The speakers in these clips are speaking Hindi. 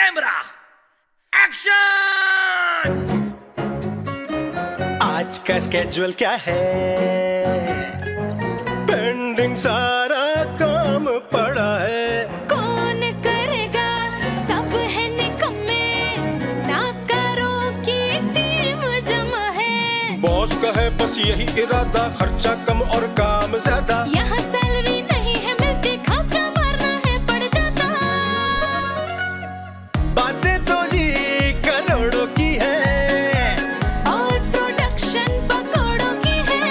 Camera action. आज का स्केड्यूल क्या है? पेंडिंग सारा काम पड़ा है। कौन करेगा, सब है निकम्मे, ना करो की टीम जमा है। बॉस का है बस यही इरादा, खर्चा कम और काम ज्यादा। यहाँ सैलरी नहीं है मिलती, खर्चा मारना है पड़ जाता। बातें तो जी करोड़ों की है और प्रोडक्शन पकौड़ों की है।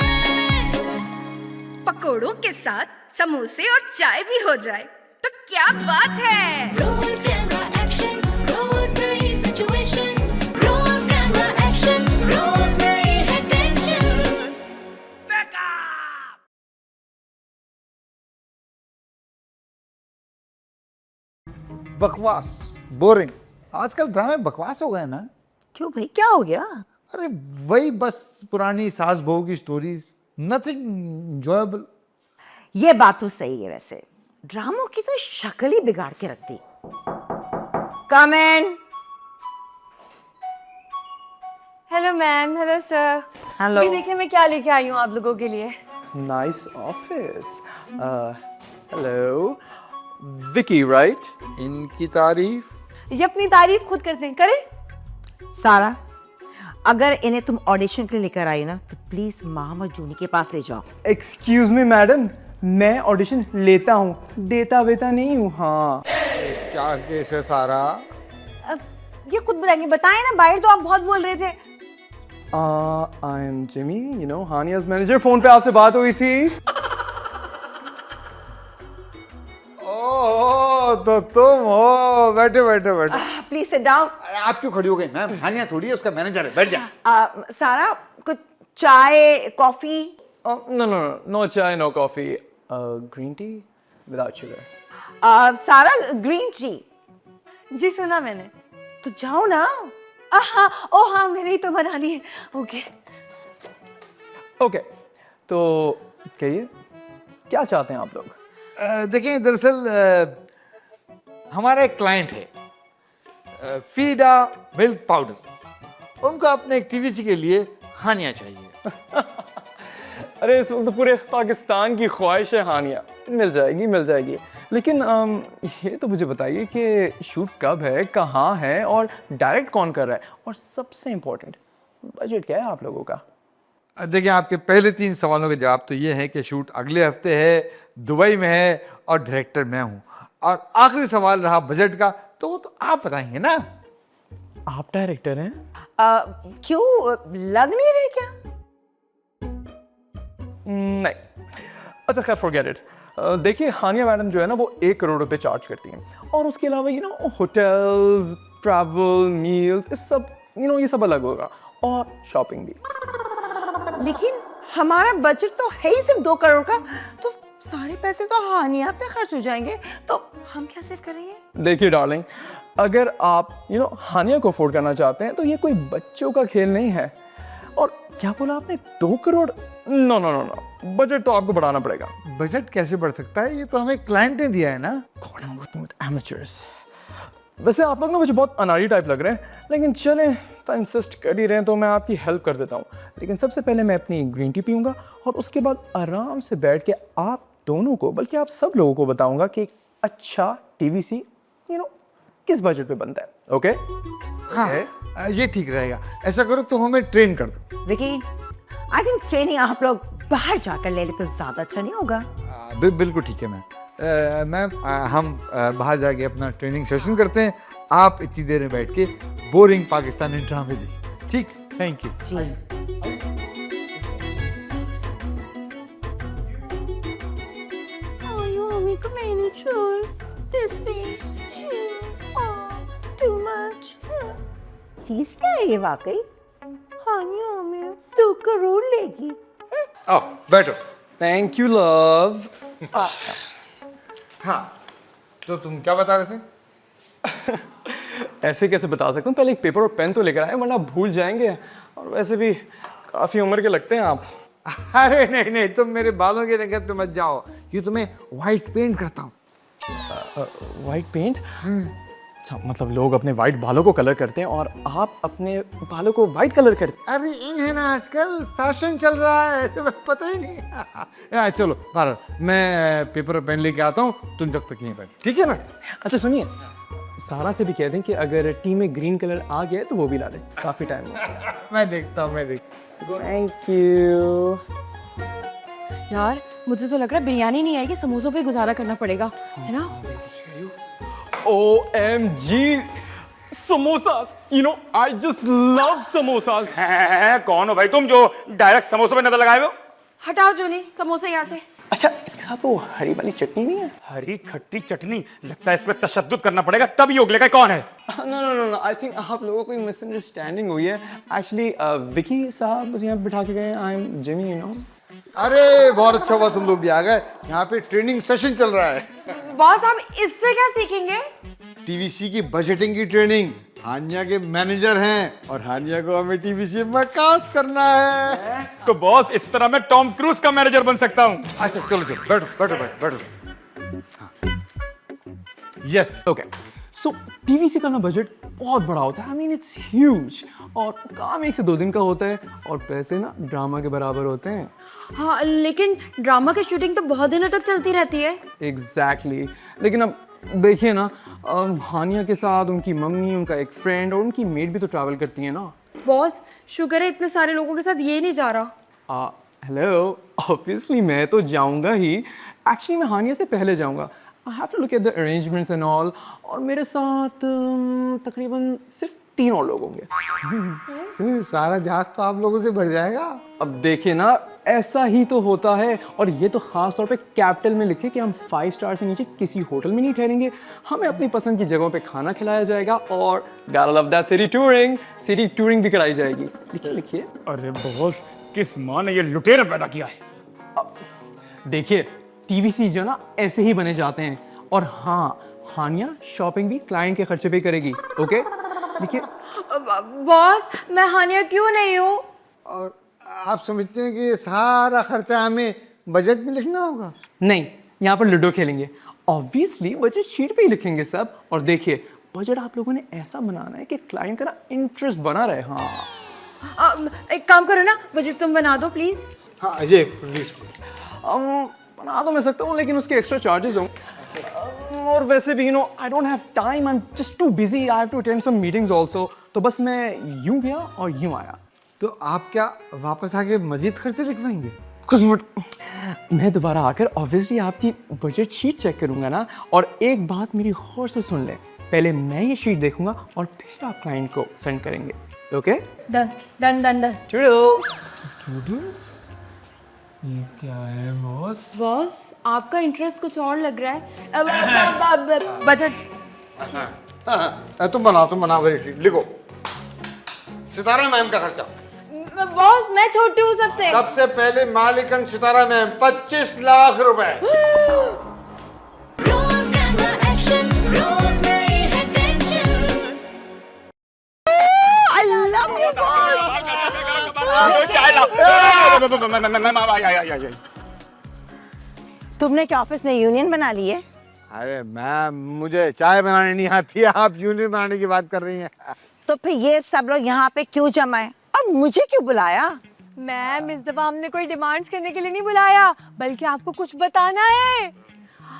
पकोड़ों के साथ समोसे और चाय भी हो जाए तो क्या बात है। रोल कैमरा एक्शन, रोज नई सिचुएशन। रोल कैमरा एक्शन, रोज नई है टेंशन। बकवास, बोरिंग। आजकल ड्रामे बकवास हो गए ना। क्यों भाई, क्या हो गया? अरे वही बस पुरानी सास बहू की स्टोरीज, नथिंग एंजॉयबल। ये बात तो सही है, वैसे ड्रामों की तो शक्ल ही बिगाड़ के रखती। Come in. Hello ma'am. Hello sir. Hello. अभी देखिए मैं क्या लेके आई हूँ आप लोगों के लिए। Nice office. Hello. Vicky, right? इनकी तारीफ। ये अपनी तारीफ खुद करते हैं, करें? सारा, अगर इन्हें तुम ऑडिशन के लिए लेकर आई ना तो प्लीज मोहम्मद जूनी के पास ले जाओ। Excuse me, मैडम, मैं ऑडिशन लेता हूँ, देता वेता नहीं हूँ। हाँ। क्या केस है सारा? ये खुद बताएंगे। बताएं ना, बाहर तो आप बहुत बोल रहे थे। I am Jimmy, you know, Hania's manager. Phone पे आपसे बात हुई थी। ओह, तो तुम हो। बैठो बैठो बैठो। Please sit down. आप क्यों खड़ी हो गई मैम? हानिया थोड़ी है, उसका मैनेजर है। बैठ जा। सारा, कुछ चाय coffee? Oh, no, no chai, no coffee. Green tea without sugar. सारा, ग्रीन टी। जी सुना मैंने। तो जाओ ना। हाँ, ओ हाँ, मैंने ही तो बनानी है। ओके। Okay, तो कहिए, क्या चाहते हैं आप लोग? देखिए, दरअसल हमारा एक क्लाइंट है, फीडा मिल्क पाउडर। उनको अपने एक टीवीसी के लिए हानिया चाहिए। अरे इस वक्त तो पूरे पाकिस्तान की ख्वाहिश है हानिया। मिल जाएगी। लेकिन ये तो मुझे बताइए कि शूट कब है, कहाँ है और डायरेक्ट कौन कर रहा है, और सबसे इम्पोर्टेंट बजट क्या है आप लोगों का? देखिए, आपके पहले 3 सवालों के जवाब तो ये है कि शूट अगले हफ्ते है, दुबई में है और डायरेक्टर मैं हूँ। और आखिरी सवाल रहा बजट का, तो वो तो आप बताएंगे ना। आप डायरेक्टर हैं? क्यों, लग नहीं रहे क्या? नहीं। अच्छा खैर, फॉरगेट इट। देखिए, हानिया मैडम जो है ना, वो 1 करोड़ रुपए चार्ज करती हैं, और उसके अलावा होटल्स, ट्रैवल, मील्स, ये सब अलग होगा, और शॉपिंग भी। लेकिन हमारा बजट तो है ही सिर्फ 2 करोड़ का, तो सारे पैसे तो हानिया पे खर्च हो जाएंगे, तो हम क्या सेव करेंगे? देखिए डार्लिंग, अगर आप हानिया को अफोर्ड करना चाहते हैं तो ये कोई बच्चों का खेल नहीं है। और क्या बोला आपने, 2 करोड़? नो, बजट तो आपको बढ़ाना पड़ेगा। बजट कैसे बढ़ सकता है? ये तो हमें क्लाइंट ने दिया है ना। God, I'm working with amateurs. वैसे आप लोग ना मुझे बहुत अनाड़ी टाइप लग रहे हैं, लेकिन चलें, तो इंसिस्ट कर ही रहे हैं तो मैं आपकी हेल्प कर देता हूँ। लेकिन सबसे पहले मैं अपनी ग्रीन टी पीऊँगा, और उसके बाद आराम से बैठ के आप दोनों को, बल्कि आप सब लोगों को बताऊँगा कि एक अच्छा टीवीसी किस बजट पे बनता है। ओके? हाँ, ये ठीक रहेगा। ऐसा करो, तुम हमें ट्रेन कर दो। विकी, आई थिंक ट्रेनिंग आप लोग बाहर जाकर ले लेते ज्यादा अच्छा नहीं होगा? बिल्कुल ठीक है मैम। हम बाहर जाके अपना ट्रेनिंग सेशन करते हैं। आप इतनी देर में बैठ के बोरिंग पाकिस्तानी ड्रामे देखिए। ठीक, थैंक यू। जी। चीज क्या है ये वाकई? हानिया हमें 2 करोड़ लेगी। आओ बैठो। Thank you love. हाँ, तो तुम क्या बता रहे थे? ऐसे कैसे बता सकता हूँ, पहले एक पेपर और पेन तो लेकर आए, वरना भूल जाएंगे। और वैसे भी काफी उम्र के लगते हैं आप। अरे नहीं, तुम मेरे बालों की रंगत पे मत जाओ। ये तुम्हें व्हाइट पेंट करता हूँ। White paint? अच्छा, मतलब लोग अपने वाइट बालों को कलर करते हैं और आप अपने बालों को वाइट कलर करते अरे है ना, आजकल फैशन चल रहा है, तुम्हें पता ही नहीं। चलो भारत, मैं पेपर और पेन लेके आता हूँ, तुम जब तक यहीं बैठ, ठीक है ना? हैं। अच्छा सुनिए, सारा से भी कह दें कि अगर टी में ग्रीन कलर आ गया है तो वो भी ला दें, काफ़ी टाइम हो गया। मैं देखता हूँ। Thank you. यार मुझे तो लग रहा है बिरयानी नहीं आएगी, समोसों पे गुजारा करना पड़ेगा, है ना? OMG samosas, you know I just love samosas. कौन हो भाई तुम जो डायरेक्ट समोसों पे नजर लगाए हो? हटाओ जूनी समोसे यहाँ से। अच्छा, इसके साथ वो हरी वाली चटनी नहीं है? हरी खट्टी चटनी, लगता है इस पे तशद्दुद करना पड़ेगा तब ये उगलेगा। कौन है? नो, आई थिंक आप लोगों को मिसअंडरस्टैंडिंग हुई है। एक्चुअली विकी साहब मुझे यहाँ बिठा के गए। I am Jimmy, you know. अरे बहुत अच्छा हुआ तुम लोग भी आ गए, यहाँ पे ट्रेनिंग सेशन चल रहा है। बॉस हम इससे क्या सीखेंगे? टीवीसी की बजटिंग की ट्रेनिंग। हानिया के मैनेजर हैं और हानिया को हमें टीवीसी में कास्ट करना है। तो बॉस इस तरह मैं टॉम क्रूज का मैनेजर बन सकता हूँ। अच्छा चलो बैठो। यस ओके, सो पीवीसी का ना बजट बहुत बड़ा होता है। आई मीन इट्स ह्यूज, और काम 1 से 2 दिन का होता है और पैसे ना ड्रामा के बराबर होते हैं। हाँ लेकिन ड्रामा की शूटिंग तो बहुत दिनों तक चलती रहती है। एग्जैक्टली लेकिन अब देखिए ना, हानिया के साथ उनकी मम्मी, उनका एक फ्रेंड और उनकी मेड भी तो ट्रैवल करती है ना। बॉस शुक्र है इतने सारे लोगों के साथ ये नहीं जा रहा। हेलो, ऑब्वियसली मैं तो जाऊंगा ही। एक्चुअली मैं हानिया से पहले जाऊंगा। I have to look at the arrangements and all, और मेरे साथ तकरीबन सिर्फ 3 और लोग होंगे। सारा जहाज तो आप लोगों से भर जाएगा। अब देखिए ना, ऐसा ही तो होता है, और ये तो खास तौर पे कैपिटल में लिखे कि हम 5 स्टार से नीचे किसी होटल में नहीं ठहरेंगे। हमें अपनी पसंद की जगहों पे खाना खिलाया जाएगा और gotta love that city touring भी कराई जाएगी। लिखिए। अरे बॉस, किस माँ ने ये लुटेरा पैदा किया है? देखिए, टीवीसी जो ना ऐसे ही बने जाते हैं। और हाँ, हानिया शॉपिंग भी क्लाइंट के खर्चे पे करेगी। ओके, लिखिए। बॉस मैं हानिया क्यों नहीं हूँ? और आप समझते हैं कि ये सारा खर्चा हमें बजट में लिखना होगा? नहीं, यहाँ पर लूडो खेलेंगे। ऑब्वियसली बजट शीट पे ही लिखेंगे सब। और देखिए, बजट आप लोगों ने ऐसा बनाना है कि क्लाइंट का ना इंटरेस्ट बना रहे। हाँ, एक काम करो ना, बजट तुम बना दो प्लीज। हाँ अजय प्लीज। बना तो मैं सकता हूँ, लेकिन उसके एक्स्ट्रा चार्जेस होंगे। और वैसे भी I don't have time, I am just too busy, I have to attend some meetings also. तो बस मैं यूं गया और यूं आया। तो आप क्या वापस आके मजीद खर्चे लिखवाएंगे? मैं दोबारा आकर ऑब्वियसली आपकी बजट शीट चेक करूंगा ना। और एक बात मेरी गौर से सुन लें, पहले मैं ये शीट देखूंगा और फिर आप क्लाइंट को सेंड करेंगे। Okay, done. ये क्या है बॉस? बॉस आपका इंटरेस्ट कुछ और लग रहा है। बजट तुम बना मेरी शीट, लिखो सितारा मैम का खर्चा। बॉस मैं छोटी हूँ सबसे। सबसे पहले मालिकन सितारा मैम 25 लाख रुपए। Roll camera action, Rosemary है tension. I love you, boss. चाय ला। तुमने क्या ऑफिस में यूनियन बना ली है? अरे मैम, मुझे चाय बनाने नहीं आती है, आप यूनियन बनाने की बात कर रही हैं। तो फिर ये सब लोग यहाँ पे क्यों जमा है और मुझे क्यों बुलाया? मैम इस दफा हमने कोई डिमांड्स करने के लिए नहीं बुलाया, बल्कि आपको कुछ बताना है।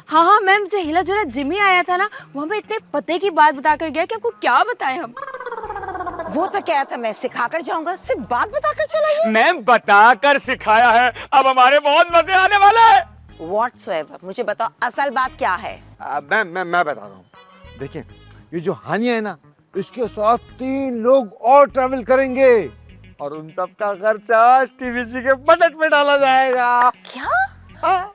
हाँ मैम, जो हिला जुला जिमी आया था ना, वो हमें इतने पते की बात बता कर गया कि आपको क्या बताएं हम। वो तो क्या था, मैं सिखा कर जाऊंगा, सिर्फ बात बताकर चला गया। मैम बताकर सिखाया है, अब हमारे बहुत मजे आने वाले हैं। Whatsoever, मुझे बताओ असल बात क्या है? मैं बता रहा हूँ। देखिए, ये जो हानिया है ना, इसके साथ 3 लोग और ट्रैवल करेंगे और उन सब का खर्चा टीवीसी के बजट में डाला जाएगा। क्या?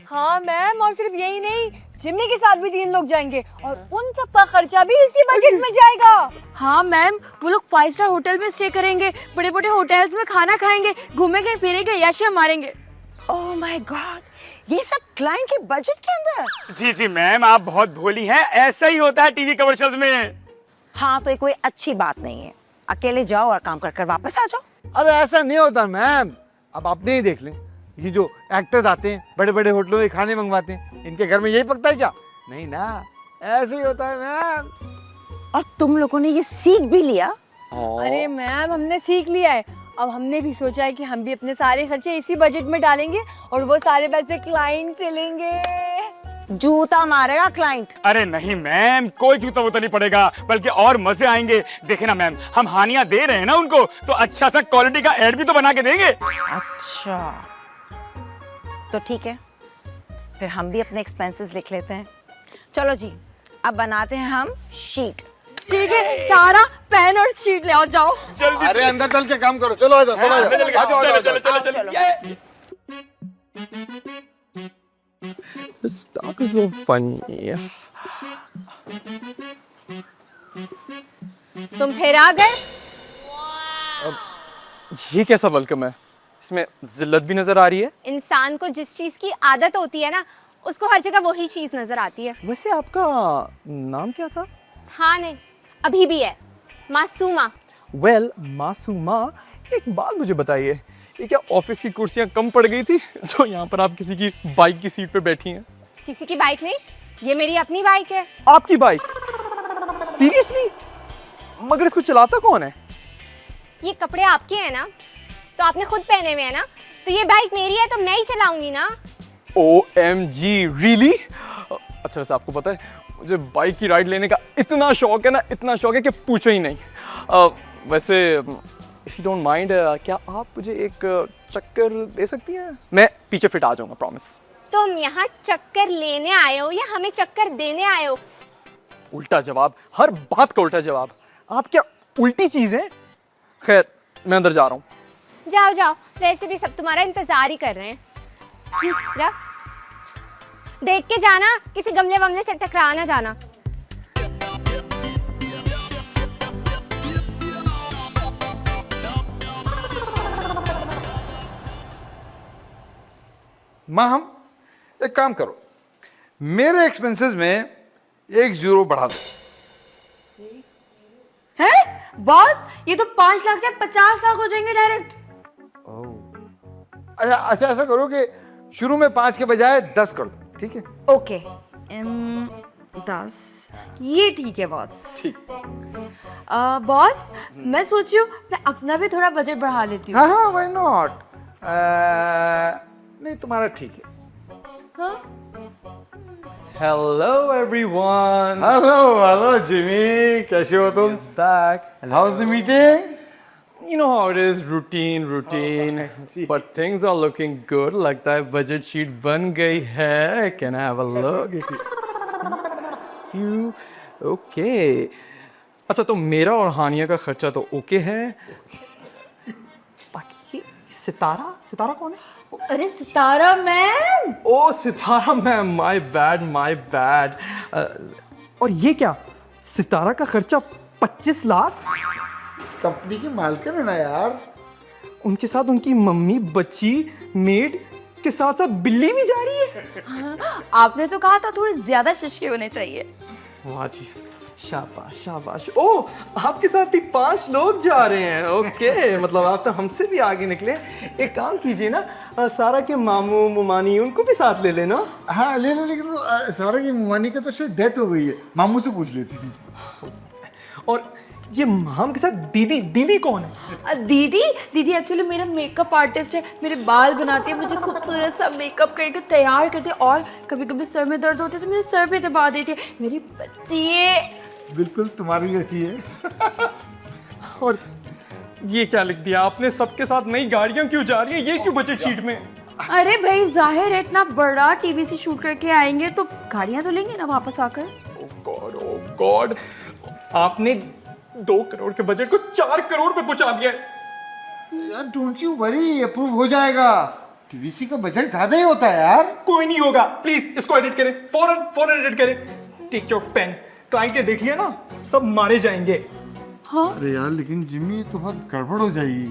हाँ मैम, और सिर्फ यही नहीं, जिम्मी के साथ भी 3 लोग जाएंगे और उन सब का खर्चा भी इसी बजट में जाएगा। हाँ मैम, वो लोग 5 स्टार होटल में स्टे करेंगे, बड़े बड़े होटल्स में खाना खाएंगे, घूमेंगे फिरेंगे, याशिया मारेंगे। ओह माय गॉड, ये सब क्लाइंट के बजट के अंदर? जी मैम, आप बहुत भोली हैं, ऐसा ही होता है टीवी कमर्शियल्स में। हाँ, तो ये कोई अच्छी बात नहीं है। अकेले जाओ और काम कर कर वापस आ जाओ। अरे ऐसा नहीं होता मैम, अब आपने ही देख लें, ये जो एक्टर्स आते हैं बड़े बड़े होटलों में खाने मंगवाते हैं, इनके घर में यही पकता है क्या? नहीं ना, ऐसे ही होता है मैम। और तुम लोगों ने ये सीख भी लिया? अरे मैम, हमने सीख लिया है। अब हमने भी सोचा है कि हम भी अपने सारे खर्चे इसी बजट में डालेंगे और वो सारे पैसे क्लाइंट से लेंगे। जूता मारेगा क्लाइंट। अरे नहीं मैम, कोई जूता वूता नहीं पड़ेगा, बल्कि और मजे आएंगे। देखे ना मैम, हम हानिया दे रहे हैं ना उनको, तो अच्छा सा क्वालिटी का एड भी तो बना के देंगे। अच्छा, तो ठीक है, फिर हम भी अपने एक्सपेंसेस लिख लेते हैं। चलो जी, अब बनाते हैं हम शीट। ठीक है, सारा पेन और शीट ले आओ, जाओ। अरे अंदर चल के काम करो, चलो आ जाओ, चलो आ जाओ, चलो चलो चलो चलो चलो। This dog is so funny. तुम फिर आ गए? ये कैसा वेलकम है? इसमें जिल्लत भी नजर आ रही है। इंसान को जिस चीज की आदत होती है ना, उसको हर जगह वही चीज नजर आती है। वैसे आपका नाम क्या था? हाँ नहीं, अभी भी है, मासूमा। वेल, मासूमा, एक बात मुझे बताइए, ये क्या ऑफिस की कुर्सियां कम पड़ गई थी जो यहाँ पर आप किसी की बाइक की सीट पे बैठी हैं? किसी की बाइक नहीं, ये मेरी अपनी बाइक है। आपकी बाइक? सीरियसली? मगर इसको चलाता कौन है? ये कपड़े आपके हैं ना, तो आपने खुद पहने हुए हैं ना, तो ये बाइक मेरी है तो मैं ही चलाऊंगी ना। OMG, really? अच्छा, वैसे आपको पता है, मुझे बाइक की राइड लेने का इतना शौक है ना, इतना शौक है कि पूछो ही नहीं। वैसे इफ यू डोंट माइंड, क्या आप मुझे एक चक्कर दे सकती हैं? मैं पीछे फिट आ जाऊंगा, प्रॉमिस। तुम यहाँ चक्कर लेने आए हो या हमें चक्कर देने आए हो? उल्टा जवाब, हर बात का उल्टा जवाब। आप क्या उल्टी चीज है? खैर, मैं अंदर जा रहा हूँ। जाओ जाओ, वैसे भी सब तुम्हारा इंतजार ही कर रहे हैं। जाओ, देख के जाना, किसी गमले वमले से टकरा ना जाना। माँ, हम एक काम करो, मेरे एक्सपेंसेस में 1 ज़ीरो बढ़ा दो। है बॉस, ये तो 5 लाख से 50 लाख हो जाएंगे डायरेक्ट। अच्छा, ऐसा करो कि शुरू में 5 के बजाय 10 कर दो, ठीक है? ओके, 10, ये ठीक है बॉस। ठीक। बॉस, मैं सोच रही हूँ मैं अपना भी थोड़ा बजट बढ़ा लेती हूँ। हाँ हाँ, व्हाई नॉट? नहीं, तुम्हारा ठीक है। Hello everyone. हेलो जिमी, कैसे हो तुम? Back. How was the meeting? You know how it is, routine. But things are looking good. लगता है बजट शीट बन गई है. Can I have a look? You okay? अच्छा, तो मेरा और हानिया का खर्चा तो ओके है. बाकी ये सितारा कौन है? अरे सितारा मैम। ओ सितारा मैम, माय बैड. और ये क्या, सितारा का खर्चा 25 लाख? कंपनी की मालकिन है ना यार। उनके साथ उनकी मम्मी, बच्ची, मेड के साथ साथ बिल्ली भी जा रही है। आपने तो कहा था थोड़े ज्यादा शिशके होने चाहिए। वाह जी, शाबाश। ओ, आपके साथ भी 5 लोग जा रहे हैं। ओके, मतलब आप तो हमसे भी आगे निकले। एक काम कीजिए ना, सारा के मामू मुमानी उनको भी साथ ले लेना। हाँ ले लो, लेकिन सारा की मुमानी का तो शायद डेथ हो गई है, मामू से पूछ लेती थी। और ये माम के साथ दीदी कौन है? दीदी एक्चुअली मेरा मेकअप आर्टिस्ट है। मेरे बाल बनाती है, मुझे खूबसूरत सा मेकअप करके तैयार करती है, और कभी कभी सर में दर्द होता है तो मेरे सर पे दबा देती है। मेरी बच्ची है, बिल्कुल तुम्हारी जैसी है। और ये क्या लिख दिया आपने, सबके साथ नई गाड़ियां क्यों जा रही हैं? ये क्यों बजट शीट में? अरे भाई जाहिर है, इतना बड़ा टीवी से शूट करके आएंगे तो गाड़ियां तो लेंगे ना वापस आकर। ओ गॉड, आपने 2 करोड़ के बजट को 4 करोड़ पे पहुंचा दिया है। यार डोंट यू वरी, अप्रूव हो जाएगा। टीवीसी का बजट ज्यादा ही होता है यार। कोई नहीं होगा, प्लीज इसको एडिट करें, फौरन एडिट करें। टेक योर पेन, क्लाइंट ने देख लिया ना, सब मारे जाएंगे। हाँ? अरे यार, लेकिन जिम्मी तो बहुत गड़बड़ हो जाएगी।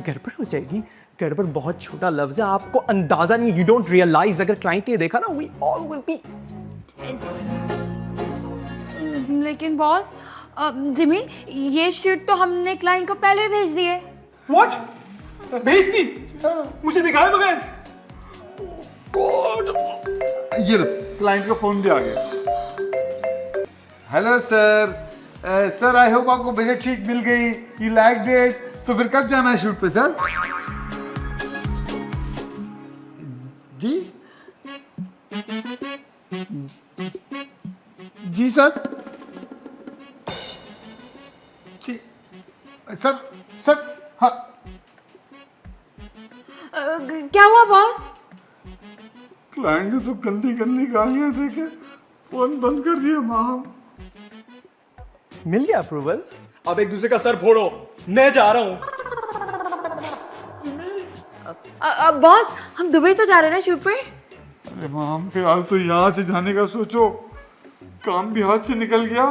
गड़बड़ हो जाएगी? गड़बड़ बहुत छोटा लफ्ज है, आपको अंदाजा नहीं, यू डोंट रियलाइज। अगर क्लाइंट ने देखा ना, वी ऑल विल बी। लेकिन बॉस, जिमी, ये शीट तो हमने क्लाइंट को पहले भेज दी है। व्हाट? भेज दी? मुझे दिखाए बगैर? ये लो, क्लाइंट का फोन भी आ गया। Hello sir, sir I hope आपको बजट शीट मिल गई, यू लाइक इट। तो फिर कब जाना है शूट पे सर? जी जी सर, जी सर, सर हाँ। क्या हुआ बॉस? क्लाइंट ने तो गंदी गंदी गालियां देके फोन बंद कर दिया माम। मिल गया अप्रूवल? अब एक दूसरे का सर फोड़ो, मैं जा रहा हूँ। बॉस हम दुबई तो जा रहे हैं ना शूट पे? अरे माम फिलहाल तो यहाँ से जाने का सोचो, काम भी हाथ से निकल गया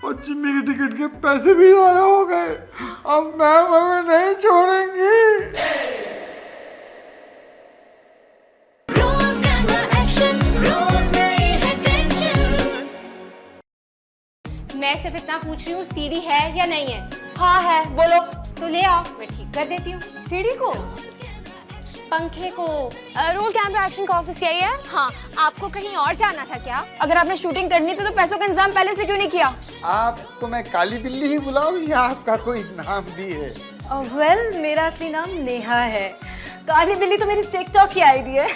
और जिम्मी की टिकट के पैसे भी आया हो गए। अब मैम हमें नहीं छोड़ेंगी। Roll camera action, रोज नई है टेंशन। मैं सिर्फ इतना पूछ रही हूँ, सीडी है या नहीं है? हाँ है, बोलो। तो ले आओ, मैं ठीक कर देती हूँ। सीढ़ी को? पंखे को। रोल कैमरा एक्शन का ऑफिस यही है? हाँ, आपको कहीं और जाना था क्या? अगर आपने शूटिंग करनी थी तो पैसों का इंतजाम पहले से क्यों नहीं किया? आपको मैं काली बिल्ली ही बुलाऊं या आपका कोई नाम भी है? वेल मेरा असली नाम नेहा है, काली बिल्ली तो मेरी टिकटॉक की आईडी है।